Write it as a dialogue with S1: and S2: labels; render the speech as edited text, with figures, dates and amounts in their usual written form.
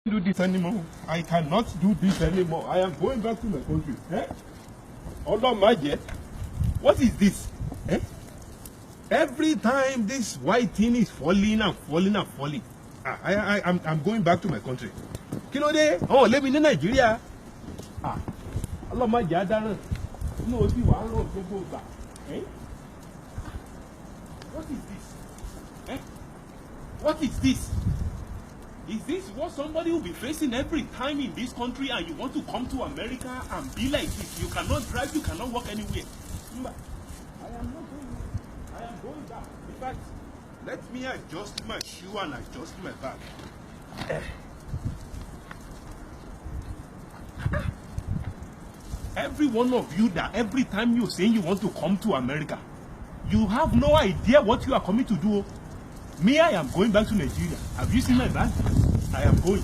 S1: Do this anymore. I cannot do this anymore. I am going back to my country. Although my jet, what is this? Every time this white thing is falling and falling and falling, I'm going back to my country. Kinode, oh, let me in Nigeria. Allah my jet, no, see what I don't go back. What is this? What is this? Is this what somebody will be facing every time in this country, and you want to come to America and be like this? You cannot drive, you cannot walk anywhere. I am not going. I am going back. In fact, let me adjust my shoe and adjust my bag. Every one of you that every time you're saying you want to come to America, you have no idea what you are coming to do. Me, I am going back to Nigeria. Have you seen my bag? I am going.